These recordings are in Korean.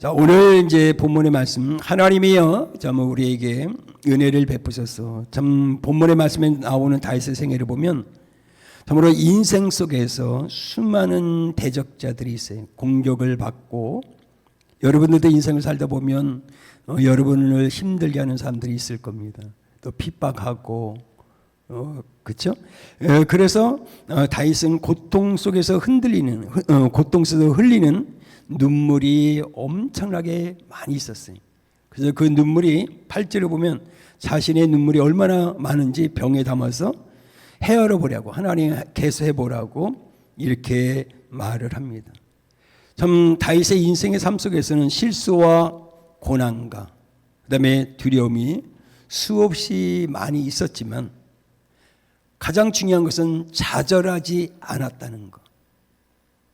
자, 오늘 이제 본문의 말씀, 하나님이여 참 우리에게 은혜를 베푸셔서, 참 본문의 말씀에 나오는 다윗의 생애를 보면 참으로 인생 속에서 수많은 대적자들이 있어요. 공격을 받고, 여러분들도 인생을 살다 보면 여러분을 힘들게 하는 사람들이 있을 겁니다. 또 핍박하고, 그렇죠? 그래서 다윗은 고통 속에서 고통 속에서 흘리는 눈물이 엄청나게 많이 있었어요. 그래서 그 눈물이 8절에 보면 자신의 눈물이 얼마나 많은지 병에 담아서 헤아려 보라고, 하나님 개수해 보라고 이렇게 말을 합니다. 참 다윗의 인생의 삶 속에서는 실수와 고난과 그다음에 두려움이 수없이 많이 있었지만 가장 중요한 것은 좌절하지 않았다는 것,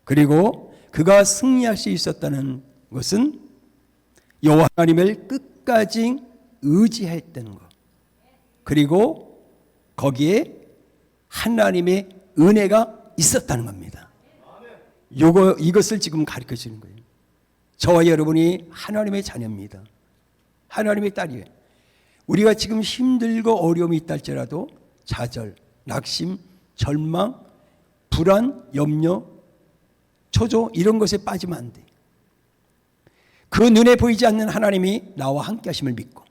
그리고 그가 승리할 수 있었다는 것은 여호와 하나님을 끝까지 의지했다는 것, 그리고 거기에 하나님의 은혜가 있었다는 겁니다. 이것을 지금 가르쳐 주는 거예요. 저와 여러분이 하나님의 자녀입니다. 하나님의 딸이에요. 우리가 지금 힘들고 어려움이 있다 할지라도 좌절, 낙심, 절망, 불안, 염려, 초조 이런 것에 빠지면 안 돼. 그 눈에 보이지 않는 하나님이 나와 함께 하심을 믿고,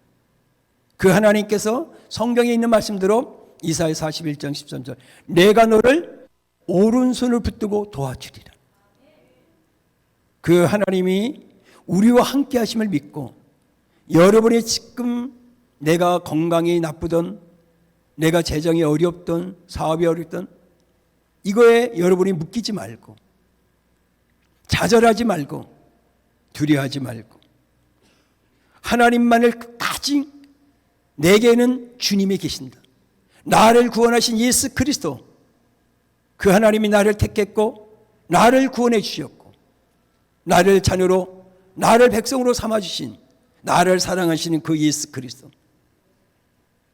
그 하나님께서 성경에 있는 말씀대로 이사야 41장 13절 내가 너를 오른손을 붙들고 도와주리라. 그 하나님이 우리와 함께 하심을 믿고, 여러분이 지금 내가 건강이 나쁘던, 내가 재정이 어렵던, 사업이 어렵던 이거에 여러분이 묶이지 말고, 좌절하지 말고, 두려워하지 말고, 하나님만을 끝까지, 내게는 주님이 계신다, 나를 구원하신 예수 그리스도, 그 하나님이 나를 택했고 나를 구원해 주셨고 나를 자녀로, 나를 백성으로 삼아주신, 나를 사랑하시는 그 예수 그리스도,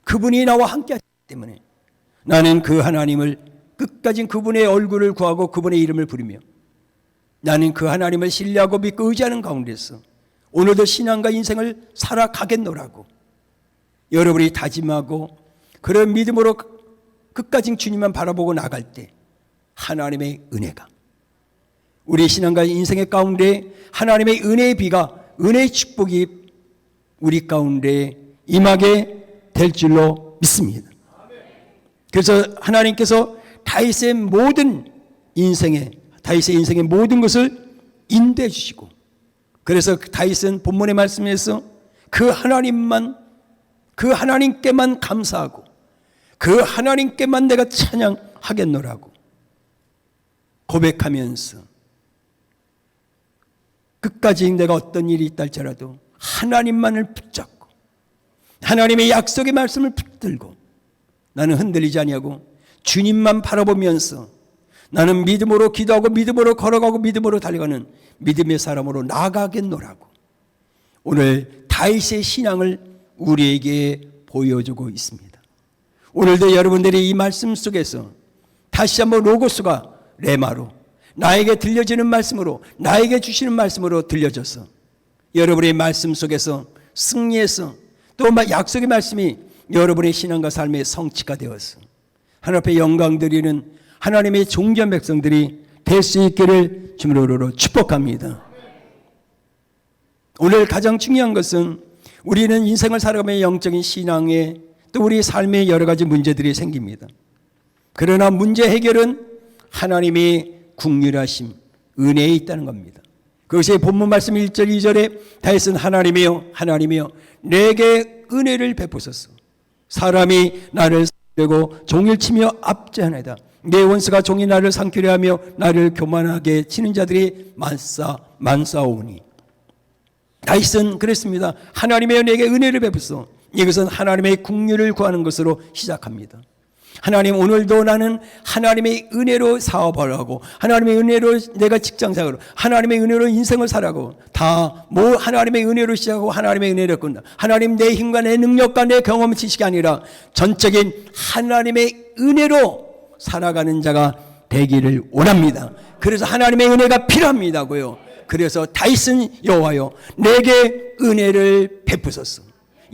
그분이 나와 함께 하시기 때문에 나는 그 하나님을 끝까지 그분의 얼굴을 구하고 그분의 이름을 부르며 나는 그 하나님을 신뢰하고 믿고 의지하는 가운데서 오늘도 신앙과 인생을 살아가겠노라고 여러분이 다짐하고 그런 믿음으로 끝까지 주님만 바라보고 나갈 때 하나님의 은혜가, 우리 신앙과 인생의 가운데 하나님의 은혜의 비가, 은혜의 축복이 우리 가운데 임하게 될 줄로 믿습니다. 그래서 하나님께서 다윗의 인생의 모든 것을 인도해 주시고, 그래서 다윗은 본문의 말씀에서 그 하나님께만 감사하고 그 하나님께만 내가 찬양하겠노라고 고백하면서 끝까지 내가 어떤 일이 있다 할지라도 하나님만을 붙잡고 하나님의 약속의 말씀을 붙들고 나는 흔들리지 아니하고 주님만 바라보면서 나는 믿음으로 기도하고 믿음으로 걸어가고 믿음으로 달려가는 믿음의 사람으로 나아가겠노라고 오늘 다윗의 신앙을 우리에게 보여주고 있습니다. 오늘도 여러분들이 이 말씀 속에서 다시 한번 로고스가 레마로 나에게 들려지는 말씀으로, 나에게 주시는 말씀으로 들려져서 여러분의 말씀 속에서 승리해서 또 약속의 말씀이 여러분의 신앙과 삶의 성취가 되어서 하나님 앞에 영광 드리는 하나님의 종전 백성들이 될 수 있기를 주님으로 축복합니다. 오늘 가장 중요한 것은 우리는 인생을 살아가며 영적인 신앙에 또 우리 삶에 여러 가지 문제들이 생깁니다. 그러나 문제 해결은 하나님의 긍휼하심, 은혜에 있다는 겁니다. 그것이 본문 말씀 1절 2절에 다윗은 하나님이여 하나님이여 내게 은혜를 베푸소서. 사람이 나를 상대고 종일 치며 압제하나이다. 내 원수가 종이 나를 상키려 하며 나를 교만하게 치는 자들이 많사오니. 다윗은 그랬습니다. 하나님이여 내게 은혜를 베푸소. 이것은 하나님의 긍휼을 구하는 것으로 시작합니다. 하나님, 오늘도 나는 하나님의 은혜로 사업을 하고 하나님의 은혜로 내가 직장생활을, 하나님의 은혜로 인생을 살아가고 다 하나님의 은혜로 시작하고 하나님의 은혜로 끝나. 하나님, 내 힘과 내 능력과 내 경험 지식이 아니라 전적인 하나님의 은혜로 살아가는 자가 되기를 원합니다. 그래서 하나님의 은혜가 필요합니다고요. 그래서 다윗은 여호와여 내게 은혜를 베푸소서.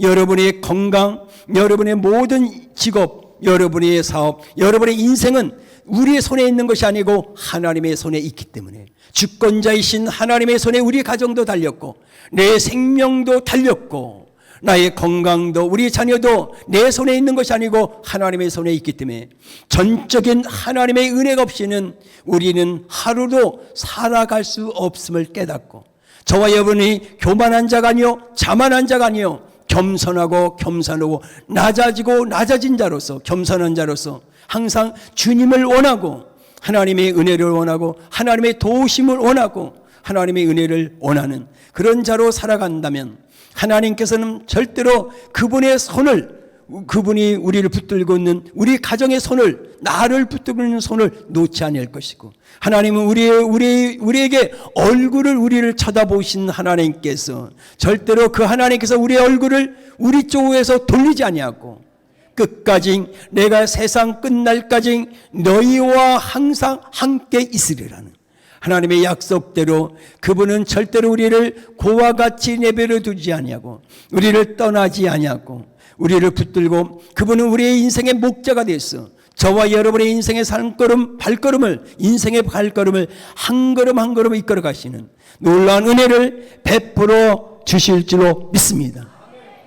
여러분의 건강, 여러분의 모든 직업, 여러분의 사업, 여러분의 인생은 우리의 손에 있는 것이 아니고 하나님의 손에 있기 때문에 주권자이신 하나님의 손에 우리 가정도 달렸고 내 생명도 달렸고 나의 건강도 우리 자녀도 내 손에 있는 것이 아니고 하나님의 손에 있기 때문에 전적인 하나님의 은혜가 없이는 우리는 하루도 살아갈 수 없음을 깨닫고 저와 여러분이 교만한 자가 아니요 자만한 자가 아니요 겸손하고 겸손하고 낮아지고 낮아진 자로서 겸손한 자로서 항상 주님을 원하고 하나님의 은혜를 원하고 하나님의 도우심을 원하고 하나님의 은혜를 원하는 그런 자로 살아간다면 하나님께서는 절대로 그분의 손을 그분이 우리를 붙들고 있는 우리 가정의 손을 나를 붙들고 있는 손을 놓지 않을 것이고 하나님은 우리에게 얼굴을 우리를 쳐다보신 하나님께서 절대로 그 하나님께서 우리의 얼굴을 우리 쪽에서 돌리지 아니하고 끝까지 내가 세상 끝날까지 너희와 항상 함께 있으리라는 하나님의 약속대로 그분은 절대로 우리를 고와 같이 내버려 두지 아니하고 우리를 떠나지 아니하고 우리를 붙들고 그분은 우리의 인생의 목자가 됐어. 저와 여러분의 인생의 인생의 발걸음을 한 걸음 한 걸음 이끌어 가시는 놀라운 은혜를 베풀어 주실 줄로 믿습니다.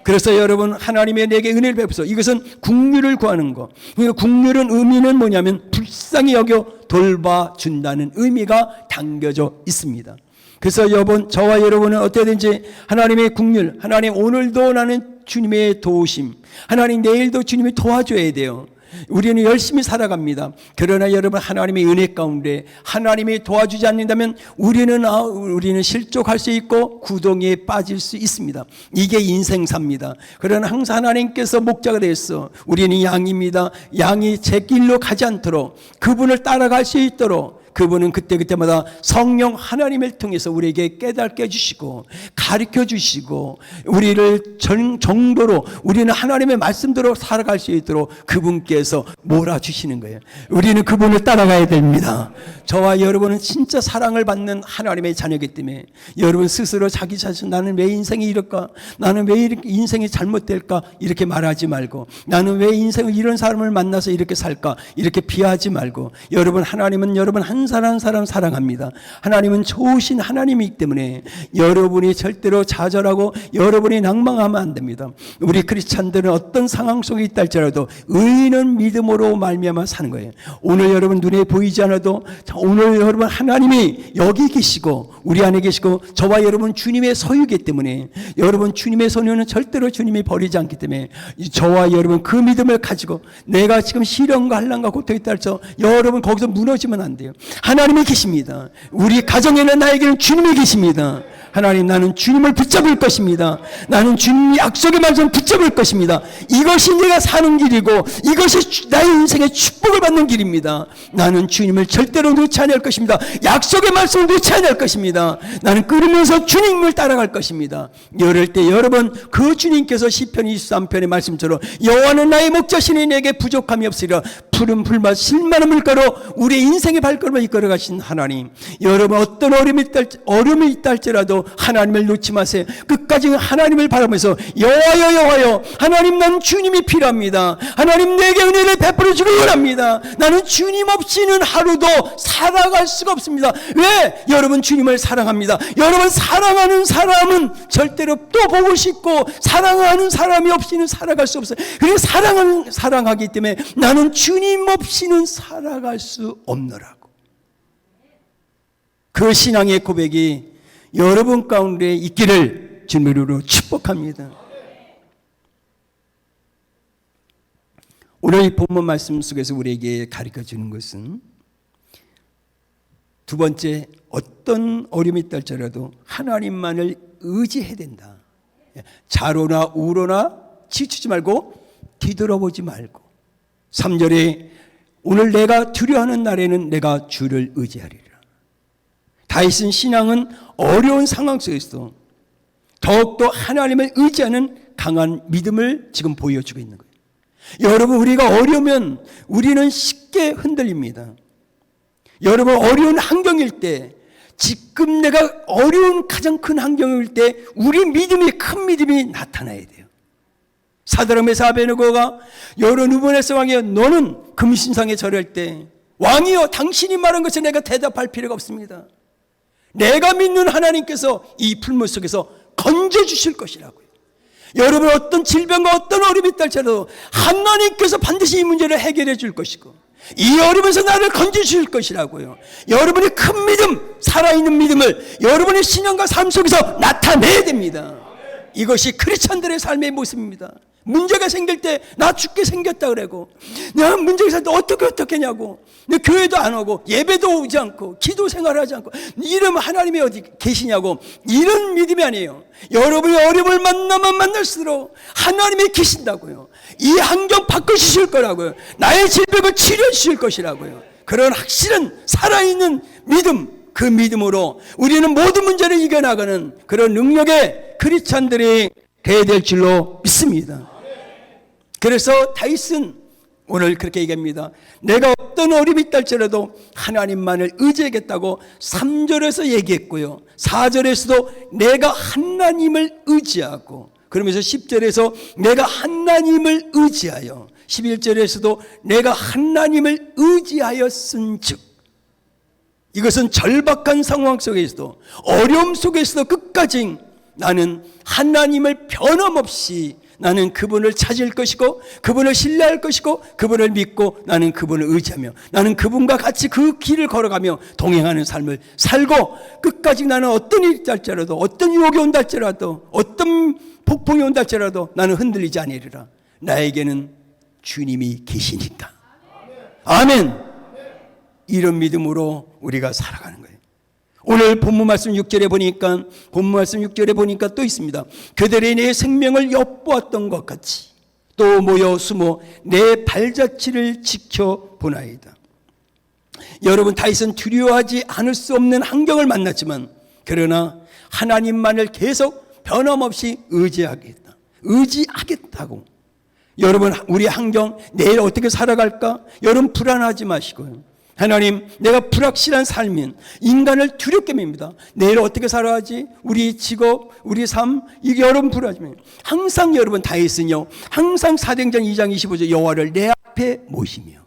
그래서 여러분 하나님의 내게 은혜를 베푸소. 이것은 긍휼을 구하는 것. 그러니까 긍휼은 의미는 뭐냐면 불쌍히 여겨 돌봐준다는 의미가 담겨져 있습니다. 그래서 여러분 저와 여러분은 어떻게든지 하나님의 긍휼, 하나님 오늘도 나는 주님의 도우심, 하나님 내일도 주님이 도와줘야 돼요. 우리는 열심히 살아갑니다. 그러나 여러분 하나님의 은혜 가운데 하나님이 도와주지 않는다면 우리는 실족할 수 있고 구덩이에 빠질 수 있습니다. 이게 인생사입니다. 그러나 항상 하나님께서 목자가 됐어. 우리는 양입니다. 양이 제 길로 가지 않도록 그분을 따라갈 수 있도록 그분은 그때마다 성령 하나님을 통해서 우리에게 깨닫게 해주시고 가르쳐 주시고 우리를 정도로 우리는 하나님의 말씀대로 살아갈 수 있도록 그분께서 몰아주시는 거예요. 우리는 그분을 따라가야 됩니다. 저와 여러분은 진짜 사랑을 받는 하나님의 자녀이기 때문에 여러분 스스로 자기 자신 나는 왜 인생이 이럴까? 나는 왜 이렇게 인생이 잘못될까? 이렇게 말하지 말고 나는 왜 인생을 이런 사람을 만나서 이렇게 살까? 이렇게 비하하지 말고 여러분 하나님은 여러분 한 사람 한 사람 사랑합니다. 하나님은 좋으신 하나님이기 때문에 여러분이 절대로 좌절하고 여러분이 낭망하면 안 됩니다. 우리 크리스찬들은 어떤 상황 속에 있다 할지라도 의인은 믿음으로 말미암아 사는 거예요. 오늘 여러분 눈에 보이지 않아도 오늘 여러분 하나님이 여기 계시고 우리 안에 계시고 저와 여러분 주님의 소유이기 때문에 여러분 주님의 소유는 절대로 주님이 버리지 않기 때문에 저와 여러분 그 믿음을 가지고 내가 지금 시련과 환난과 고통이 있다 해서 여러분 거기서 무너지면 안 돼요. 하나님이 계십니다. 우리 가정에는 나에게는 주님이 계십니다. 하나님 나는 주님을 붙잡을 것입니다. 나는 주님 약속의 말씀 붙잡을 것입니다. 이것이 내가 사는 길이고 이것이 나의 인생의 축복을 받는 길입니다. 나는 주님을 절대로 놓지 않을 것입니다. 약속의 말씀을 놓지 않을 것입니다. 나는 끊으면서 주님을 따라갈 것입니다. 이럴 때 여러분 그 주님께서 시편 23편의 말씀처럼 여호와는 나의 목자시니 내게 부족함이 없으리라. 푸른 풀밭 실만한 물가로 우리의 인생의 발걸음을 이끌어 가신 하나님, 여러분 어떤 어려움이 있다 할지라도 하나님을 놓지 마세요. 끝까지 하나님을 바라면서 여호와여 여호와여 하나님 난 주님이 필요합니다. 하나님 내게 은혜를 베풀어 주길 원합니다. 나는 주님 없이는 하루도 살아갈 수가 없습니다. 왜? 여러분 주님을 사랑합니다. 여러분 사랑하는 사람은 절대로 또 보고 싶고 사랑하는 사람이 없이는 살아갈 수 없어요. 그래서 사랑하기 때문에 나는 주님 없이는 살아갈 수 없노라고. 그 신앙의 고백이 여러분 가운데 있기를 주님으로 축복합니다. 오늘 이 본문 말씀 속에서 우리에게 가르쳐 주는 것은 두 번째, 어떤 어려움이 있다 할지라도 하나님만을 의지해야 된다. 좌로나 우로나 치추지 말고 뒤돌아보지 말고 3절에 오늘 내가 두려워하는 날에는 내가 주를 의지하리라. 다윗은 신앙은 어려운 상황 속에서 더욱더 하나님을 의지하는 강한 믿음을 지금 보여주고 있는 거예요. 여러분 우리가 어려우면 우리는 쉽게 흔들립니다. 여러분 어려운 환경일 때 지금 내가 어려운 가장 큰 환경일 때 우리 믿음이 큰 믿음이 나타나야 돼요. 사드락메사 아베느고가 여러 누보네스 왕이여 너는 금신상에 절할 때 왕이여 당신이 말한 것에 내가 대답할 필요가 없습니다. 내가 믿는 하나님께서 이 풀무 속에서 건져주실 것이라고요. 여러분 어떤 질병과 어떤 어려움이 있달지라도 하나님께서 반드시 이 문제를 해결해 줄 것이고 이 어려움에서 나를 건져주실 것이라고요. 여러분의 큰 믿음, 살아있는 믿음을 여러분의 신앙과 삶 속에서 나타내야 됩니다. 이것이 크리스찬들의 삶의 모습입니다. 문제가 생길 때 나 죽게 생겼다 그러고 내가 문제가 생길 때 어떻게 하냐고 내 교회도 안 오고 예배도 오지 않고 기도 생활하지 않고 이러면 하나님이 어디 계시냐고 이런 믿음이 아니에요. 여러분이 어려움을 만나면 만날수록 하나님이 계신다고요. 이 환경 바꿔주실 거라고요. 나의 질병을 치료해 주실 것이라고요. 그런 확실한 살아있는 믿음, 그 믿음으로 우리는 모든 문제를 이겨나가는 그런 능력의 크리스찬들이 되어야 될 줄로 믿습니다. 그래서 다윗은 오늘 그렇게 얘기합니다. 내가 어떤 어려움이 있달지라도 하나님만을 의지하겠다고 3절에서 얘기했고요. 4절에서도 내가 하나님을 의지하고 그러면서 10절에서 내가 하나님을 의지하여 11절에서도 내가 하나님을 의지하였은즉 이것은 절박한 상황 속에서도 어려움 속에서도 끝까지 나는 하나님을 변함없이 나는 그분을 찾을 것이고 그분을 신뢰할 것이고 그분을 믿고 나는 그분을 의지하며 나는 그분과 같이 그 길을 걸어가며 동행하는 삶을 살고 끝까지 나는 어떤 일이 있달지라도 어떤 유혹이 온달지라도 어떤 폭풍이 온달지라도 나는 흔들리지 아니리라. 나에게는 주님이 계시니까. 아멘. 이런 믿음으로 우리가 살아가는 거예요. 오늘 본문 말씀 6절에 보니까 또 있습니다. 그들이 내 생명을 엿보았던 것 같이 또 모여 숨어 내 발자취를 지켜보나이다. 여러분 다윗은 두려워하지 않을 수 없는 환경을 만났지만 그러나 하나님만을 계속 변함없이 의지하겠다고. 여러분 우리 환경 내일 어떻게 살아갈까? 여러분 불안하지 마시고요. 하나님 내가 불확실한 삶인 인간을 두렵게 밉니다. 내일 어떻게 살아야지? 우리 직업, 우리 삶 이게 여러분 불안하지만 항상 여러분 다윗은요 항상 사도행전 2장 25절 여호와를 내 앞에 모시며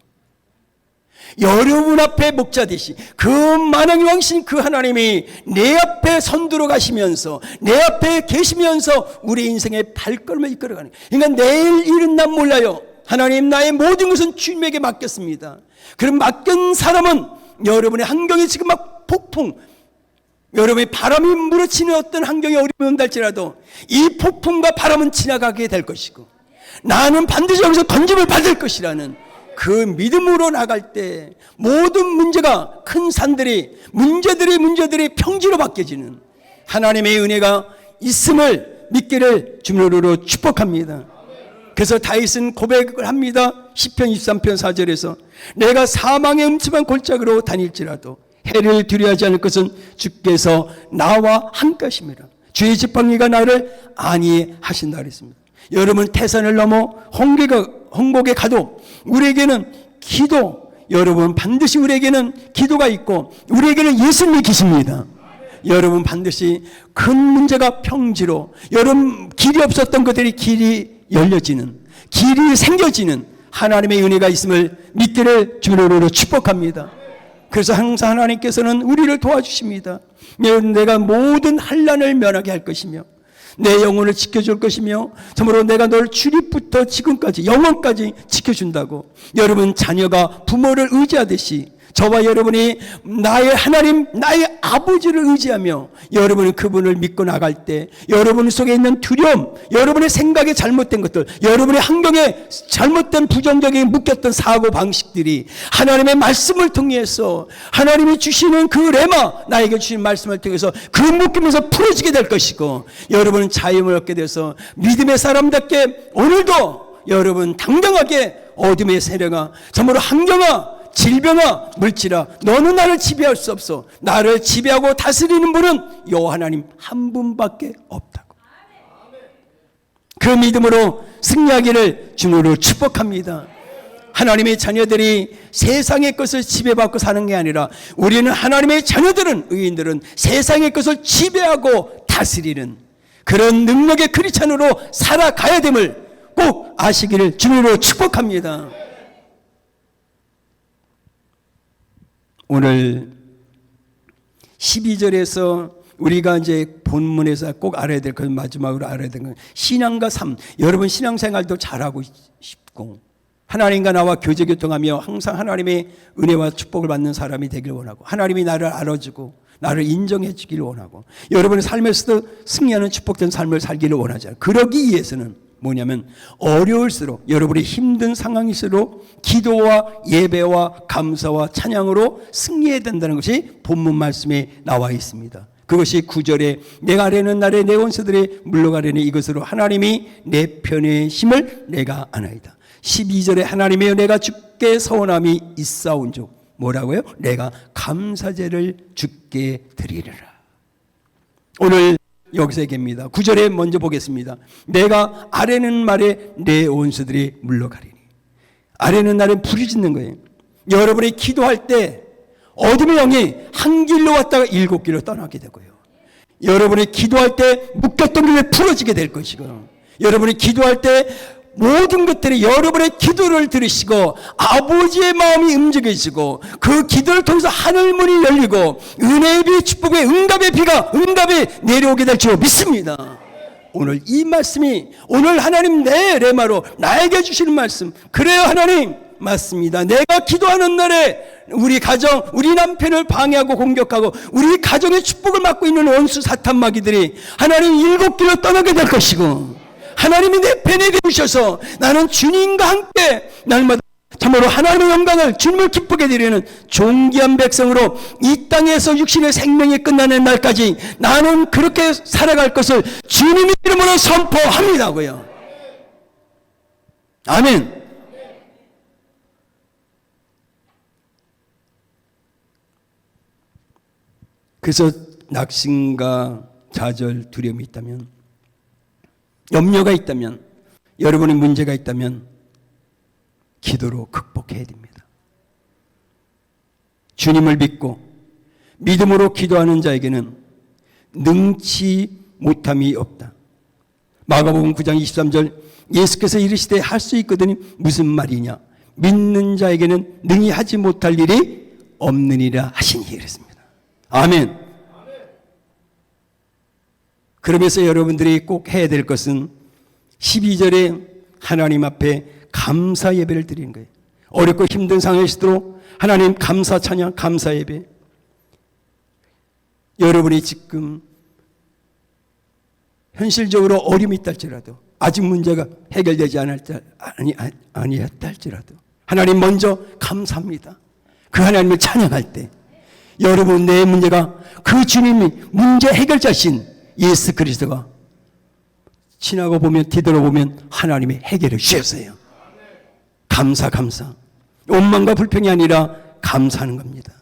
여러분 앞에 목자되시 그 만왕의 왕신 그 하나님이 내 앞에 선두로 가시면서 내 앞에 계시면서 우리 인생의 발걸음을 이끌어가는 그러니까 내일 일은 난 몰라요. 하나님 나의 모든 것은 주님에게 맡겼습니다. 그럼 맡긴 사람은 여러분의 환경이 지금 막 폭풍 여러분의 바람이 물어치는 어떤 환경이 어려움이 온달지라도 이 폭풍과 바람은 지나가게 될 것이고 나는 반드시 여기서 건짐을 받을 것이라는 그 믿음으로 나갈 때 모든 문제가 큰 산들이 문제들이 평지로 바뀌어지는 하나님의 은혜가 있음을 믿기를 주님으로 축복합니다. 그래서 다윗은 고백을 합니다. 시편 23편 4절에서 내가 사망의 음침한 골짜기로 다닐지라도 해를 두려워하지 않을 것은 주께서 나와 함께하심이라. 주의 지팡이가 나를 안위하신다 그랬습니다. 여러분 태산을 넘어 홍곡에 가도 우리에게는 기도 여러분 반드시 우리에게는 기도가 있고 우리에게는 예수님이 계십니다. 여러분 반드시 큰 문제가 평지로 여러분 길이 없었던 것들이 길이 열려지는 길이 생겨지는 하나님의 은혜가 있음을 믿기를 주님으로 축복합니다. 그래서 항상 하나님께서는 우리를 도와주십니다. 내가 모든 환난을 면하게 할 것이며 내 영혼을 지켜줄 것이며 참으로 내가 널 출입부터 지금까지 영원까지 지켜준다고. 여러분 자녀가 부모를 의지하듯이 저와 여러분이 나의 하나님 나의 아버지를 의지하며 여러분이 그분을 믿고 나갈 때 여러분 속에 있는 두려움 여러분의 생각에 잘못된 것들 여러분의 환경에 잘못된 부정적인 묶였던 사고방식들이 하나님의 말씀을 통해서 하나님이 주시는 그 레마 나에게 주신 말씀을 통해서 그 묶임에서 풀어지게 될 것이고 여러분은 자유를 얻게 돼서 믿음의 사람답게 오늘도 여러분 당당하게 어둠의 세력아 참으로 환경아 질병아 물질아 너는 나를 지배할 수 없어. 나를 지배하고 다스리는 분은 여호와 하나님 한 분밖에 없다고. 그 믿음으로 승리하기를 주님으로 축복합니다. 하나님의 자녀들이 세상의 것을 지배받고 사는 게 아니라 우리는 하나님의 자녀들은, 의인들은 세상의 것을 지배하고 다스리는 그런 능력의 크리스찬으로 살아가야 됨을 꼭 아시기를 주님으로 축복합니다. 오늘 12절에서 우리가 이제 본문에서 꼭 알아야 될 것, 마지막으로 알아야 될 건 신앙과 삶. 여러분 신앙생활도 잘하고 싶고 하나님과 나와 교제교통하며 항상 하나님의 은혜와 축복을 받는 사람이 되길 원하고 하나님이 나를 알아주고 나를 인정해 주기를 원하고 여러분의 삶에서도 승리하는 축복된 삶을 살기를 원하잖아요. 그러기 위해서는 뭐냐면 어려울수록 여러분이 힘든 상황일수록 기도와 예배와 감사와 찬양으로 승리해야 된다는 것이 본문 말씀에 나와 있습니다. 그것이 9절에 내가 아뢰는 날에 내 원수들이 물러가려니 이것으로 하나님이 내 편에 힘을 내가 아나이다. 12절에 하나님이여 내가 주께 서원함이 있사온즉 뭐라고요? 내가 감사제를 주께 드리리라. 오늘 여기서 얘기합니다. 9절에 먼저 보겠습니다. 내가 아뢰는 말에 내 원수들이 물러가리니. 아뢰는 날에 부르짖는 거예요. 여러분이 기도할 때 어둠의 영이 한 길로 왔다가 7길로 떠나게 되고요. 여러분이 기도할 때 묶였던 길이 풀어지게 될 것이고 여러분이 기도할 때 모든 것들이 여러분의 기도를 들으시고 아버지의 마음이 움직이시고 그 기도를 통해서 하늘문이 열리고 은혜의 비, 축복의 응답의 비가 응답이 내려오게 될 줄 믿습니다. 오늘 이 말씀이 오늘 하나님 내 레마로 나에게 주시는 말씀, 그래요 하나님 맞습니다. 내가 기도하는 날에 우리 가정, 우리 남편을 방해하고 공격하고 우리 가정의 축복을 막고 있는 원수 사탄 마귀들이 하나님 7길로 떠나게 될 것이고 하나님이 내 편에 계셔서 나는 주님과 함께 날마다 참으로 하나님의 영광을 주님을 기쁘게 드리는 존귀한 백성으로 이 땅에서 육신의 생명이 끝나는 날까지 나는 그렇게 살아갈 것을 주님의 이름으로 선포합니다고요. 아멘. 그래서 낙심과 좌절, 두려움이 있다면, 염려가 있다면, 여러분의 문제가 있다면 기도로 극복해야 됩니다. 주님을 믿고 믿음으로 기도하는 자에게는 능치 못함이 없다. 마가복음 9장 23절 예수께서 이르시되 할 수 있거든이 무슨 말이냐? 믿는 자에게는 능히 하지 못할 일이 없느니라 하시니 그랬습니다. 아멘. 그러면서 여러분들이 꼭 해야 될 것은 12절에 하나님 앞에 감사 예배를 드리는 거예요. 어렵고 힘든 상황일수록 하나님 감사 찬양, 감사 예배. 여러분이 지금 현실적으로 어려움이 있다 할지라도 아직 문제가 해결되지 아니했다 할지라도 하나님 먼저 감사합니다. 그 하나님을 찬양할 때 여러분 내 문제가 그 주님이 문제 해결자신 예수 그리스도가 지나고 보면 뒤돌아보면 하나님의 해결을 주셨어요. 감사. 원망과 불평이 아니라 감사하는 겁니다.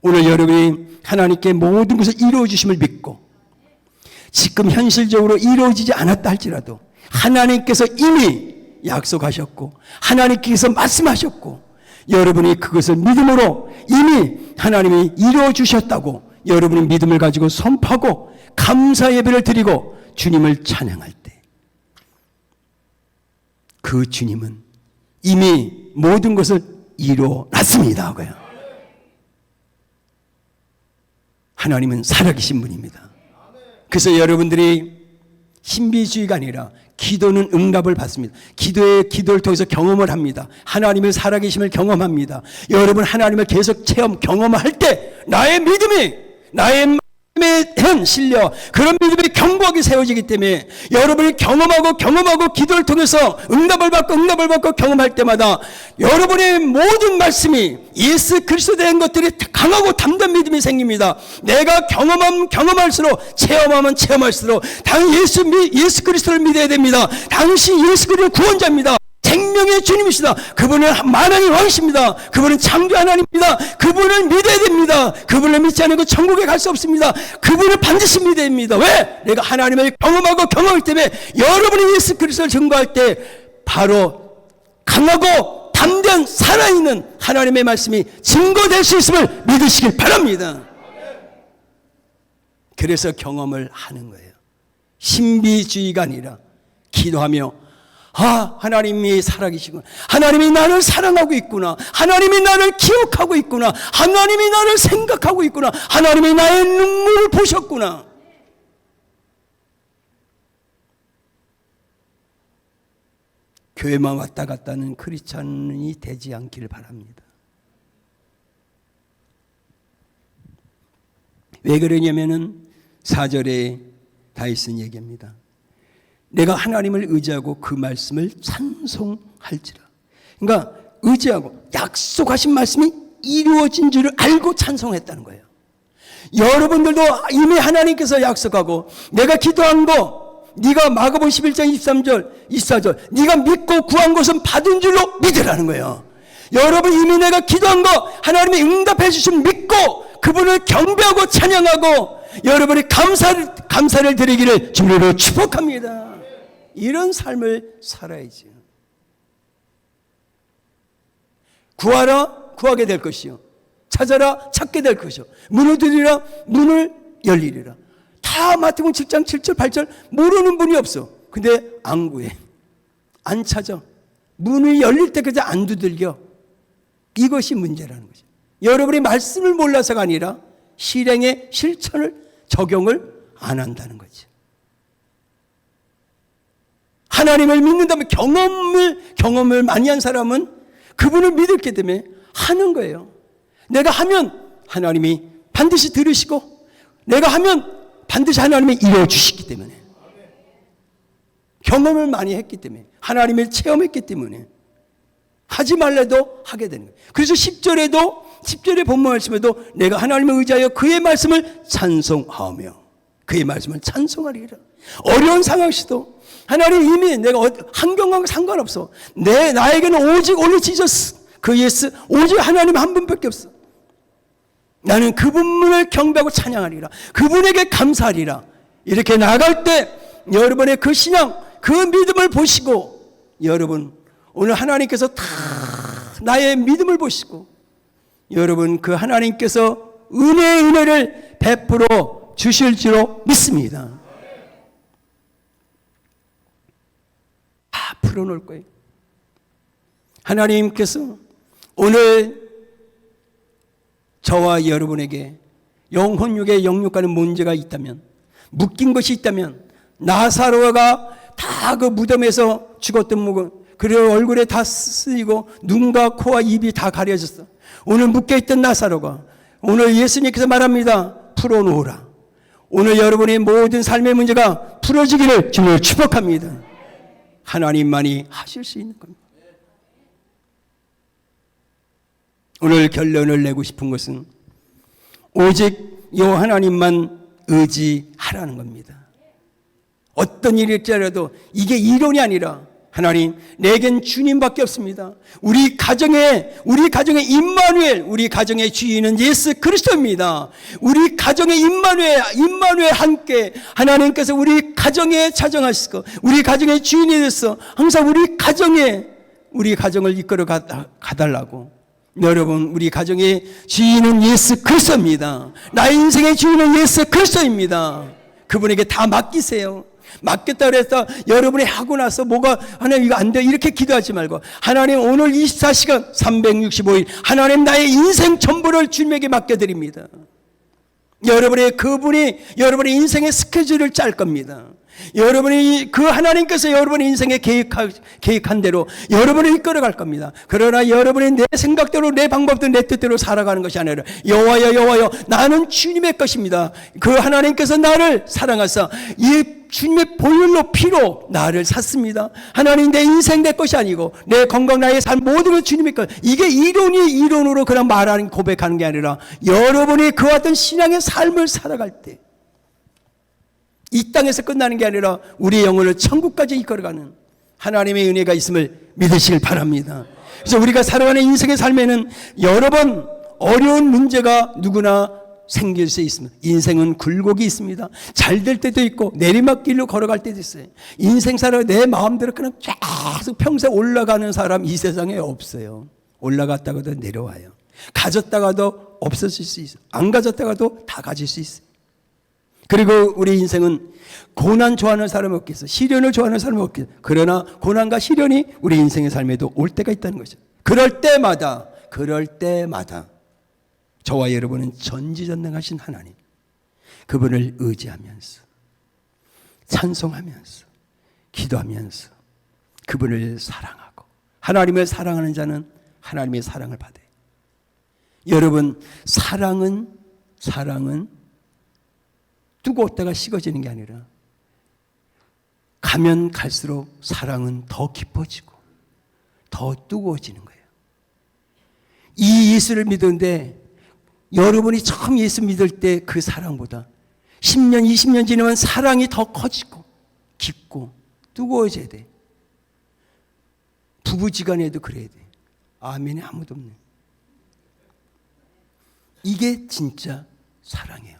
오늘 여러분이 하나님께 모든 것을 이루어 주심을 믿고 지금 현실적으로 이루어지지 않았다 할지라도 하나님께서 이미 약속하셨고 하나님께서 말씀하셨고 여러분이 그것을 믿음으로 이미 하나님이 이루어 주셨다고 여러분이 믿음을 가지고 선포하고 감사 예배를 드리고 주님을 찬양할 때 그 주님은 이미 모든 것을 이루어놨습니다 하고요. 하나님은 살아계신 분입니다. 그래서 여러분들이 신비주의가 아니라 기도는 응답을 받습니다. 기도를 통해서 경험을 합니다. 하나님의 살아계심을 경험합니다. 여러분 하나님을 계속 경험할 때 나의 믿음이 나의 현 신뢰와 그런 믿음이 견고하게 세워지기 때문에 여러분이 경험하고 기도를 통해서 응답을 받고 경험할 때마다 여러분의 모든 말씀이 예수 그리스도에 대한 것들이 강하고 담대한 믿음이 생깁니다. 내가 경험할수록 체험할수록 당연히 예수 그리스도를 믿어야 됩니다. 당신 예수 그리스도 구원자입니다. 생명의 주님이시다. 그분은 만왕의 왕이십니다. 그분은 창조 하나님입니다. 그분을 믿어야 됩니다. 그분을 믿지 않으면 천국에 갈 수 없습니다. 그분을 반드시 믿어야 됩니다. 왜? 내가 하나님을 경험하기 때문에 여러분이 예수 그리스도를 증거할 때 바로 강하고 담대한 살아있는 하나님의 말씀이 증거될 수 있음을 믿으시길 바랍니다. 그래서 경험을 하는 거예요. 신비주의가 아니라 기도하며 하나님이 살아계시구나. 하나님이 나를 사랑하고 있구나. 하나님이 나를 기억하고 있구나. 하나님이 나를 생각하고 있구나. 하나님이 나의 눈물을 보셨구나. 교회만 왔다 갔다 하는 크리스찬이 되지 않기를 바랍니다. 왜 그러냐면은 4절에 다윗은 얘기합니다. 내가 하나님을 의지하고 그 말씀을 찬송할지라. 그러니까 의지하고 약속하신 말씀이 이루어진 줄을 알고 찬송했다는 거예요. 여러분들도 이미 하나님께서 약속하고 내가 기도한 거 네가 마가복음 11장 23절 24절 네가 믿고 구한 것은 받은 줄로 믿으라는 거예요. 여러분 이미 내가 기도한 거 하나님이 응답해 주신 믿고 그분을 경배하고 찬양하고 여러분이 감사를 드리기를 주님으로 축복합니다. 이런 삶을 살아야지. 구하라 구하게 될 것이요 찾아라 찾게 될 것이요 문을 두드리라 문을 열리리라. 다 마태복음 7장 7절 8절 모르는 분이 없어. 근데 안 구해, 안 찾아, 문이 열릴 때까지 안 두들겨. 이것이 문제라는 거죠. 여러분이 말씀을 몰라서가 아니라 실행의 실천을 적용을 안 한다는 거죠. 하나님을 믿는다면 경험을 많이 한 사람은 그분을 믿었기 때문에 하는 거예요. 내가 하면 하나님이 반드시 들으시고 내가 하면 반드시 하나님이 이루어주시기 때문에 경험을 많이 했기 때문에 하나님을 체험했기 때문에 하지 말래도 하게 되는 거예요. 그래서 10절에 본문 말씀에도 내가 하나님을 의지하여 그의 말씀을 찬송하며 그의 말씀을 찬송하리라. 어려운 상황시도 하나님 이미 내가 환경과 상관없어. 나에게는 오직 only Jesus 그 예수 오직 하나님 한 분밖에 없어. 나는 그분을 경배하고 찬양하리라. 그분에게 감사하리라. 이렇게 나갈 때 여러분의 그 신앙 그 믿음을 보시고 여러분 오늘 하나님께서 다 나의 믿음을 보시고 여러분 그 하나님께서 은혜를 베풀어 주실 줄로 믿습니다. 다 풀어놓을 거예요. 하나님께서 오늘 저와 여러분에게 영혼육에 영육하는 문제가 있다면 묶인 것이 있다면 나사로가 다 그 무덤에서 죽었던 무덤 그리고 얼굴에 다 쓰이고 눈과 코와 입이 다 가려졌어. 오늘 묶여있던 나사로가 오늘 예수님께서 말합니다. 풀어놓으라. 오늘 여러분의 모든 삶의 문제가 풀어지기를 주님을 축복합니다. 하나님만이 하실 수 있는 겁니다. 오늘 결론을 내고 싶은 것은 오직 요 하나님만 의지하라는 겁니다. 어떤 일일지라도 이게 이론이 아니라 하나님 내겐 주님밖에 없습니다. 우리 가정의 임마누엘 우리 가정의 주인은 예수 그리스도입니다. 우리 가정의 임마누엘 함께 하나님께서 우리 가정에 자정하시고 우리 가정의 주인이 되어서 항상 우리 가정을 이끌어 가달라고. 여러분 우리 가정의 주인은 예수 그리스도입니다. 나의 인생의 주인은 예수 그리스도입니다. 그분에게 다 맡기세요. 맡겼다 그래서 여러분이 하고 나서 뭐가 하나님 이거 안 돼 이렇게 기도하지 말고 하나님 오늘 24시간 365일 하나님 나의 인생 전부를 주님에게 맡겨드립니다. 그분이 여러분의 인생의 스케줄을 짤 겁니다. 여러분이 그 하나님께서 여러분의 인생에 계획한 대로 여러분을 이끌어갈 겁니다. 그러나 여러분이 내 생각대로 내 방법대로 내 뜻대로 살아가는 것이 아니라 여호와여 나는 주님의 것입니다. 그 하나님께서 나를 사랑하사 이 주님의 보혈로 피로 나를 샀습니다. 하나님 내 인생 내 것이 아니고 내 건강 나의 삶 모든 것 주님의 것. 이게 이론으로 그냥 말하는 고백하는 게 아니라 여러분이 그와 같은 신앙의 삶을 살아갈 때 이 땅에서 끝나는 게 아니라 우리의 영혼을 천국까지 이끌어가는 하나님의 은혜가 있음을 믿으시길 바랍니다. 그래서 우리가 살아가는 인생의 삶에는 여러 번 어려운 문제가 누구나 생길 수 있습니다. 인생은 굴곡이 있습니다. 잘 될 때도 있고 내리막길로 걸어갈 때도 있어요. 인생 살아 내 마음대로 그냥 계속 평생 올라가는 사람 이 세상에 없어요. 올라갔다가도 내려와요. 가졌다가도 없어질 수 있어요. 안 가졌다가도 다 가질 수 있어요. 그리고 우리 인생은 고난 좋아하는 사람은 없겠어. 시련을 좋아하는 사람은 없겠어. 그러나 고난과 시련이 우리 인생의 삶에도 올 때가 있다는 거죠. 그럴 때마다 저와 여러분은 전지전능하신 하나님, 그분을 의지하면서 찬송하면서 기도하면서 그분을 사랑하고, 하나님을 사랑하는 자는 하나님의 사랑을 받아요. 여러분, 사랑은 뜨거웠다가 식어지는 게 아니라 가면 갈수록 사랑은 더 깊어지고 더 뜨거워지는 거예요. 이 예수를 믿었는데 여러분이 처음 예수 믿을 때 그 사랑보다 10년, 20년 지나면 사랑이 더 커지고 깊고 뜨거워져야 돼. 부부지간에도 그래야 돼. 아멘이 아무도 없네. 이게 진짜 사랑이에요.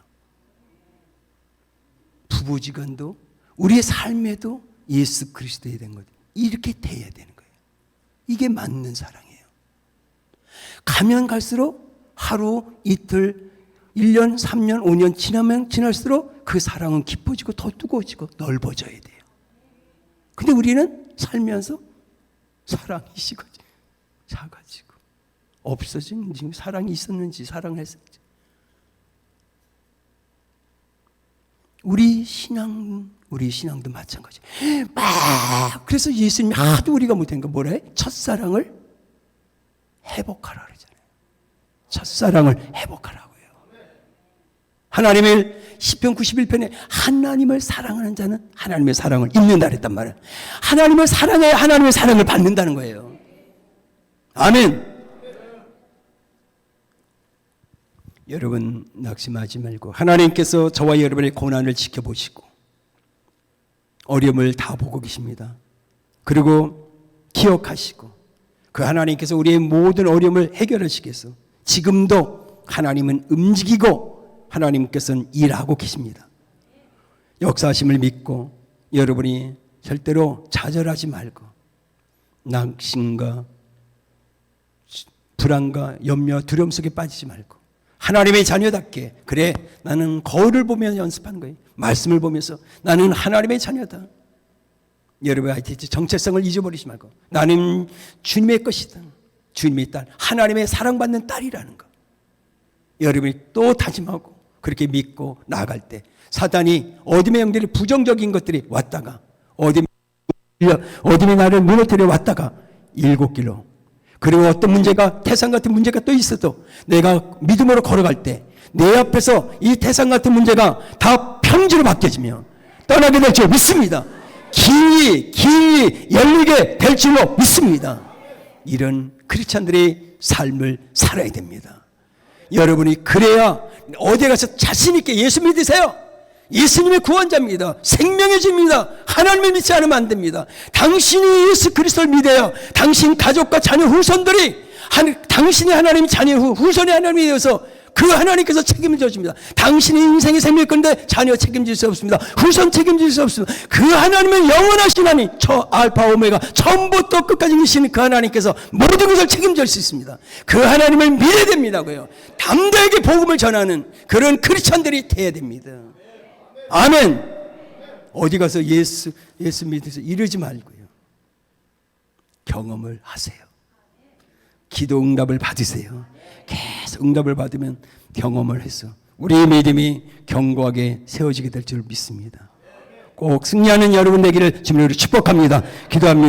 부부지간도 우리의 삶에도 예수 그리스도에 된 거죠. 이렇게 돼야 되는 거예요. 이게 맞는 사랑이에요. 가면 갈수록 하루, 이틀, 1년, 3년, 5년 지나면 지날수록 그 사랑은 깊어지고 더 뜨거워지고 넓어져야 돼요. 근데 우리는 살면서 사랑이 식어지고 작아지고 없어진, 지금 사랑이 있었는지 사랑을 했었는지. 우리 신앙도 마찬가지. 그래서 예수님이 하도 우리가 못한 거 뭐라 해? 첫사랑을 회복하라 그러잖아요. 첫사랑을 회복하라고요. 하나님을 시편 91편에 하나님을 사랑하는 자는 하나님의 사랑을 입는다 그랬단 말이에요. 하나님을 사랑해야 하나님의 사랑을 받는다는 거예요. 아멘. 여러분 낙심하지 말고 하나님께서 저와 여러분의 고난을 지켜보시고 어려움을 다 보고 계십니다. 그리고 기억하시고 그 하나님께서 우리의 모든 어려움을 해결하시겠어. 지금도 하나님은 움직이고 하나님께서는 일하고 계십니다. 역사하심을 믿고 여러분이 절대로 좌절하지 말고 낙심과 불안과 염려, 두려움 속에 빠지지 말고 하나님의 자녀답게, 그래 나는 거울을 보며 연습하는 거예요. 말씀을 보면서 나는 하나님의 자녀다. 여러분의 정체성을 잊어버리지 말고 나는 주님의 것이다. 주님의 딸, 하나님의 사랑받는 딸이라는 거. 여러분이 또 다짐하고 그렇게 믿고 나아갈 때 사단이 어둠의 영들이 부정적인 것들이 왔다가 어둠의 나를 무너뜨려 왔다가 7길로, 그리고 어떤 문제가 태산 같은 문제가 또 있어도 내가 믿음으로 걸어갈 때 내 앞에서 이 태산 같은 문제가 다 평지로 바뀌어지며 떠나게 될 줄 믿습니다. 길이 열리게 될 줄로 믿습니다. 이런 크리스찬들의 삶을 살아야 됩니다. 여러분이 그래야 어디 가서 자신 있게 예수 믿으세요. 예수님의 구원자입니다. 생명의 주입니다. 하나님을 믿지 않으면 안 됩니다. 당신이 예수 그리스도를 믿어야 당신 가족과 자녀 후손들이 당신이 하나님 자녀 후손의 하나님이 되어서 그 하나님께서 책임을 져줍니다. 당신의 인생의 생명일 건데 자녀 책임질 수 없습니다. 후손 책임질 수 없습니다. 그 하나님은 영원하신 하나님, 저 알파 오메가 처음부터 끝까지 계시는 그 하나님께서 모든 것을 책임질 수 있습니다. 그 하나님을 믿어야 됩니다고요. 담대하게 복음을 전하는 그런 크리스찬들이 돼야 됩니다. 아멘. 어디 가서 예수 믿으세요 이러지 말고요. 경험을 하세요. 기도 응답을 받으세요. 계속 응답을 받으면 경험을 해서 우리의 믿음이 견고하게 세워지게 될 줄 믿습니다. 꼭 승리하는 여러분 되기를 주님으로 축복합니다. 기도합니다.